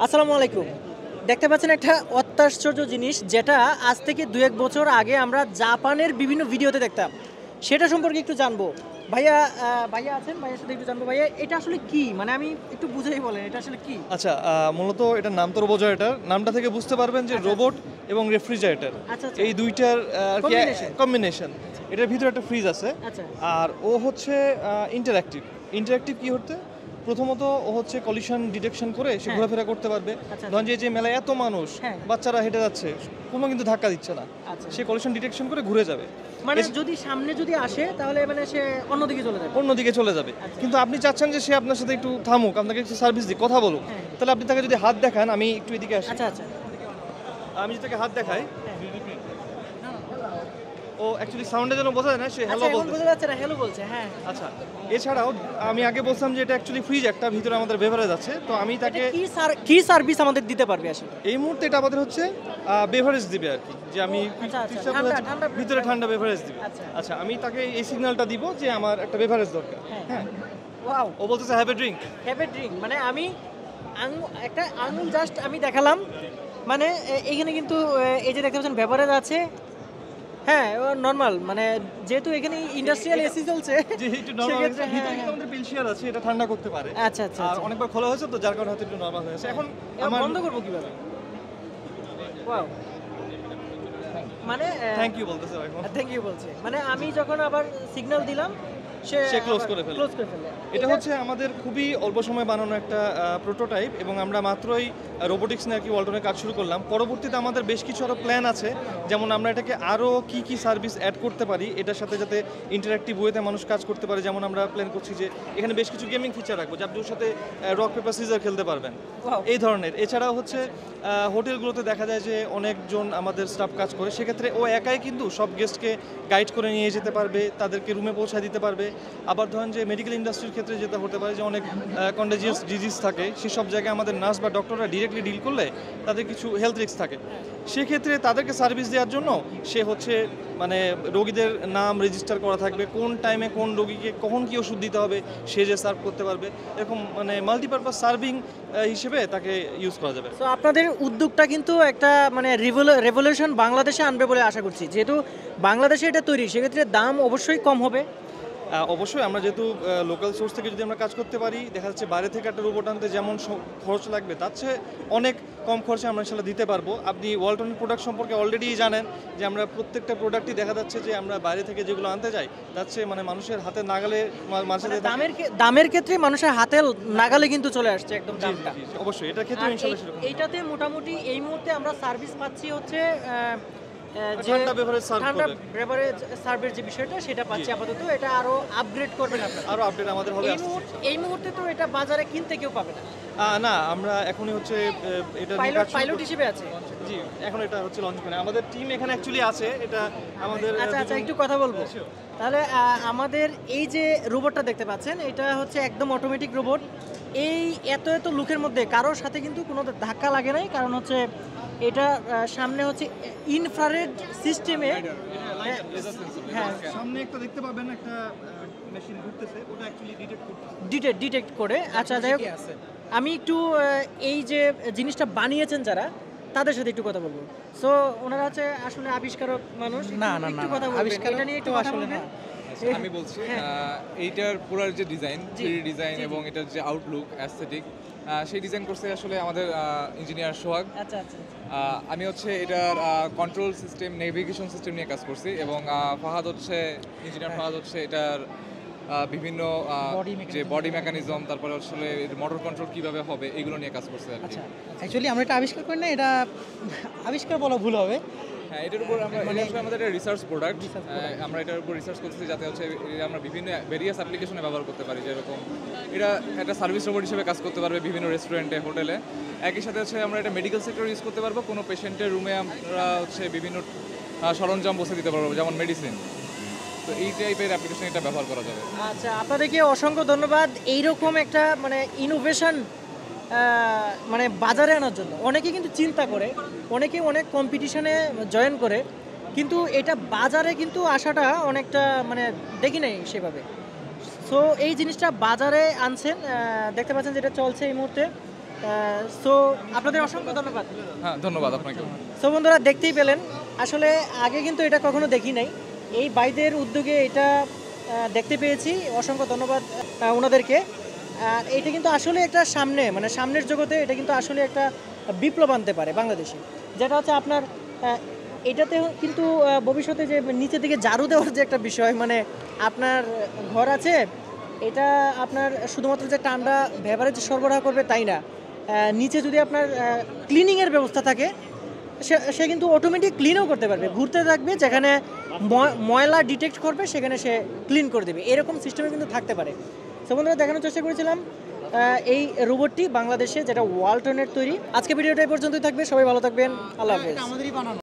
আসসালামু আলাইকুম। দেখতে পাচ্ছেন একটা অত্যাশ্চর্য জিনিস যেটা আজ থেকে ২-১ বছর আগে আমরা জাপানের বিভিন্ন ভিডিওতে দেখতাম। সেটা সম্পর্কে একটু জানবো। ভাইয়া ভাইয়া আছেন? ভাইয়ার সাথে একটু জানবো। ভাইয়া এটা আসলে কি? মানে আমি একটু বুঝাই বলেন এটা আসলে কি? আচ্ছা, মূলত এটার নাম তো রোবোজয়েটার। নামটা থেকে বুঝতে পারবেন যে রোবট এবং রেফ্রিজারেটর আচ্ছা, আচ্ছা। এই ২ টার আর কি Combination। কম্বিনেশন। এটার ভিতরে একটা ফ্রিজ আছে। আচ্ছা। আর ও হচ্ছে ইন্টারঅ্যাক্টিভ। ইন্টারঅ্যাক্টিভ কি হতে? প্রথমত ও হচ্ছে কলিশন ডিটেকশন করে সে হ্যাঁ। ঘোরাফেরা করতে পারবে। আচ্ছা। ধরেন যে মেলায় এত মানুষ, হ্যাঁ। বাচ্চারা হেঁটে যাচ্ছে, কোনো কিন্তু ধাক্কা দিচ্ছে না। আচ্ছা। সে কলিশন ডিটেকশন করে ঘুরে যাবে। মানে যদি সামনে যদি আসে তাহলে মানে সে অন্যদিকে চলে যাবে। অন্যদিকে চলে যাবে। আচ্ছা। কিন্তু আপনি চাচ্ছেন যে সে আপনার সাথে একটু থামুক, আপনাকে একটু সার্ভিস দিক, কথা বলুক। হ্যাঁ। তাহলে আপনি তাকে যদি হাত দেখান, আমি একটু এদিকে আসি। আচ্ছা, আচ্ছা। আমি যদি তাকে হাত দেখাই, হ্যাঁ। ও অ্যাকচুয়ালি সাউন্ডে যেন বোঝা যায় না, সে আচ্ছা, হ্যালো এখন বলতেছে। বোঝা যাচ্ছে না হ্যালো বলছে। হ্যাঁ। আচ্ছা, এছাড়াও আমি আগে বলছিলাম যে এটা অ্যাকচুয়ালি ফ্রিজ একটা, ভিতরে আমাদের বেভারেজ আছে। তো আমি তাকে এটা কি সার্ভিস আমাদের দিতে পারবে আসলে? এই মুহূর্তে এটা আমাদের হচ্ছে বেভারেজ দিবে আর কি, যে আমি আচ্ছা, আচ্ছা। চেষ্টা ঠান্ডা, করেছি ঠান্ডা ভিতরে ঠান্ডা বেভারেজ দিবে। আচ্ছা। আচ্ছা, আমি তাকে এই সিগন্যালটা দিব যে আমার একটা বেভারেজ দরকার। হ্যাঁ। হ্যাঁ, ওয়াও! ও বলতেছে have a drink. Have a drink মানে আমি একটা আঙুল জাস্ট আমি দেখালাম মানে এখানে কিন্তু এই যে দেখতে পাচ্ছেন বেভারেজ আছে। হ্যাঁ, নরমাল মানে যেহেতু এখানে ইন্ডাস্ট্রিয়াল এসি চলছে যে একটু নরমাল, সেক্ষেত্রে ভিতরে হ্যাঁ, কিন্তু আমাদের বেলশিয়ার আছে, এটা ঠান্ডা করতে পারে। আচ্ছা, আচ্ছা, আর আচ্ছা। অনেকবার খোলা হয়েছে তো, যার কারণে হয়তো একটু নরমাল হয়েছে। এখন এবার আমার বন্ধ করবো কিভাবে? ওয়াও! মানে থ্যাংক ইউ বলতেছে এখন। থ্যাংক ইউ বলছে। মানে আমি যখন আবার সিগন্যাল দিলাম সে ক্লোজ করে ফেলে। ক্লোজ করে ফেলে। এটা হচ্ছে আমাদের খুবই অল্প সময় বানানো একটা প্রোটোটাইপ, এবং আমরা মাত্রই রোবোটিক্স নিয়ে আর কি ওয়ালটনে কাজ শুরু করলাম। পরবর্তীতে আমাদের বেশ কিছু আরও প্ল্যান আছে, যেমন আমরা এটাকে আরও কি কি সার্ভিস অ্যাড করতে পারি এটার সাথে, যাতে ইন্টারঅ্যাক্টিভ ওয়েতে মানুষ কাজ করতে পারে। যেমন আমরা প্ল্যান করছি যে এখানে বেশ কিছু গেমিং ফিচার রাখবো, যে আপনি ওর সাথে রক পেপার সিজার খেলতে পারবেন, Wow! এই ধরনের। এছাড়াও হচ্ছে হোটেলগুলোতে দেখা যায় যে অনেকজন আমাদের স্টাফ কাজ করে, সেক্ষেত্রে ও একাই কিন্তু সব গেস্টকে গাইড করে নিয়ে যেতে পারবে, তাদেরকে রুমে পৌঁছায় দিতে পারবে। আবার ধরেন যে মেডিকেল ইন্ডাস্ট্রির ক্ষেত্রে যেটা হতে পারে যে অনেক কন্টাজিয়াস ডিজিজ থাকে, সেসব জায়গায় আমাদের নার্স বা ডক্টররা ডিরেক্টলি ডিল করলে তাদের কিছু হেলথ রিস্ক থাকে, সেক্ষেত্রে তাদেরকে সার্ভিস দেওয়ার জন্য সে হচ্ছে মানে রোগীদের নাম রেজিস্টার করা থাকবে, কোন টাইমে কোন রোগীকে কখন কী ওষুধ দিতে হবে সে যে সার্ভ করতে পারবে, এরকম মানে মাল্টিপারপাস সার্ভিং হিসেবে তাকে ইউজ করা যাবে। তো আপনাদের উদ্যোগটা কিন্তু একটা মানে রেভলিউশন বাংলাদেশে আনবে বলে আশা করছি। যেহেতু বাংলাদেশে এটা তৈরি সেক্ষেত্রে দাম অবশ্যই কম হবে। অবশ্যই আমরা যেহেতু লোকাল সোর্স থেকে যদি আমরা কাজ করতে পারি, দেখা যাচ্ছে বাইরে থেকে একটা রোবট আনতে যেমন খরচ লাগবে, তার চেয়ে অনেক কম খরচে আমরা ইনশাল্লাহ দিতে পারবো। আপনি ওয়ালটনের প্রোডাক্ট সম্পর্কে অলরেডি জানেন যে আমরা প্রত্যেকটা প্রোডাক্টই দেখা যাচ্ছে যে আমরা বাইরে থেকে যেগুলো আনতে যাই তার চেয়ে মানে মানুষের হাতে নাগালে মাঝে মানে দামের ক্ষেত্রে মানুষের হাতে নাগালে কিন্তু চলে আসছে একদম দামটা। অবশ্যই এটার ক্ষেত্রে আর ইনশাল্লাহ সেরকম। এইটাতে মোটামুটি এই মুহূর্তে আমরা সার্ভিস পাচ্ছি হচ্ছে যে ঠান্ডা বেভারেজ সার্ভ ঠান্ডা করবে। বেভারেজ সার্ভের যে বিষয়টা সেটা পাচ্ছি আপাতত। এটা আরো আপগ্রেড করবেন আপনারা। আরও আপডেট আমাদের হবে এই মুহূর্তে তো এটা বাজারে কিনতে কেউ পাবে না। না, আমরা এখনই হচ্ছে এটা নিয়ে কাজ শুরু পাইলট করছি। হিসেবে আছে। জি, এখন এটা হচ্ছে লঞ্চ করে আমাদের টিম এখানে অ্যাকচুয়ালি আছে। এটা আমাদের আচ্ছা, আচ্ছা, একটু কথা বলবো। তাহলে আমাদের এই যে রোবটটা দেখতে পাচ্ছেন এটা হচ্ছে একদম অটোমেটিক রোবট। এই এত লুকের মধ্যে কারোর সাথে কিন্তু কোনো ধাক্কা লাগে নাই, কারণ হচ্ছে এটা সামনে হচ্ছে ইনফ্রারেড সিস্টেমে। হ্যাঁ, সামনে একটা দেখতে পাবেন, একটা মেশিন ঘুরতেছে, ওটা অ্যাকচুয়ালি ডিটেক্ট করতেছে। ডিটেক্ট করে। আচ্ছা, যাই হোক, আমি একটু এই যে জিনিসটা বানিয়েছেন যারা তাদের সাথে একটু কথা বলবো। সো ওনারা হচ্ছে আসলে আবিষ্কারক মানুষ। একটু কথা বলবেন এটা নিয়ে একটু কথা বলবেন। আমি বলছি হ্যাঁ। এইটার পুরো যে ডিজাইন, জি, 3D ডিজাইন জি, জি। এবং এটার যে আউটলুক অ্যাস্থেটিক, সেই ডিজাইন করছে আসলে আমাদের ইঞ্জিনিয়ার সোহাগ। আচ্ছা, আচ্ছা। আমি হচ্ছে এটার কন্ট্রোল সিস্টেম, নেভিগেশন সিস্টেম নিয়ে কাজ করছি, এবং ফাহাদ হচ্ছে ইঞ্জিনিয়ার ফাহাদ হচ্ছে এটার বিভিন্ন যে বডি মেকানিজম, তারপরে আসলে মোটর কন্ট্রোল কিভাবে হবে এগুলো নিয়ে কাজ করছে আর কি। আচ্ছা, অ্যাকচুয়ালি আমরা এটা আবিষ্কার করি না, এটা আবিষ্কার বলা ভুল হবে। হ্যাঁ, এটার উপর আমরা এটা আসলে আমাদের একটা রিসার্চ প্রোডাক্ট। আমরা এটার উপর রিসার্চ করতেছি যাতে হচ্ছে এটা আমরা বিভিন্ন ভেরিয়াস অ্যাপ্লিকেশনে ব্যবহার করতে পারি। যেরকম এটা একটা সার্ভিস রোবট হিসেবে কাজ করতে পারবে বিভিন্ন রেস্টুরেন্টে, হোটেলে। একই সাথে হচ্ছে আমরা এটা মেডিকেল সেক্টর ইউজ করতে পারবো। কোনো পেশেন্টের রুমে আমরা হচ্ছে বিভিন্ন সরঞ্জাম বসে দিতে পারবো, যেমন মেডিসিন। তো এই টাইপের অ্যাপ্লিকেশন এটা ব্যবহার করা যাবে। আচ্ছা, আপনাদেরকে অসংখ্য ধন্যবাদ এইরকম একটা মানে ইনোভেশন মানে বাজারে আনার জন্য। অনেকে কিন্তু চিন্তা করে, অনেকে অনেক কম্পিটিশনে জয়েন করে, কিন্তু এটা বাজারে কিন্তু আসাটা অনেকটা মানে দেখি নাই সেভাবে। সো এই জিনিসটা বাজারে আনছেন, দেখতে পাচ্ছেন যেটা চলছে এই মুহূর্তে। সো আপনাদের অসংখ্য ধন্যবাদ। হ্যাঁ, ধন্যবাদ আপনাকে। সো বন্ধুরা দেখতেই পেলেন, আসলে আগে কিন্তু এটা কখনো দেখি নাই, এই ভাইদের উদ্যোগে এটা দেখতে পেয়েছি। অসংখ্য ধন্যবাদ ওনাদেরকে। আর এটা কিন্তু আসলে একটা সামনের জগতে এটা কিন্তু আসলে একটা বিপ্লব আনতে পারে বাংলাদেশে, যেটা হচ্ছে আপনার এটাতে কিন্তু ভবিষ্যতে যে নিচে থেকে ঝাড়ু দেওয়ার যে একটা বিষয়, মানে আপনার ঘর আছে, এটা আপনার শুধুমাত্র যে ঠান্ডা ভেপারেজ সরবরাহ করবে তাই না, নিচে যদি আপনার ক্লিনিংয়ের ব্যবস্থা থাকে, সে কিন্তু অটোমেটিক ক্লিনও করতে পারবে। ঘুরতে থাকবে, যেখানে ময়লা ডিটেক্ট করবে সেখানে সে ক্লিন করে দেবে, এরকম সিস্টেমে কিন্তু থাকতে পারে। সো বন্ধুরা, দেখানোর চেষ্টা করেছিলাম এই রোবটটি বাংলাদেশে, যেটা ওয়ালটনের তৈরি। আজকে ভিডিওটা এই পর্যন্তই থাকবে, সবাই ভালো থাকবেন, আল্লাহ হাফেজ।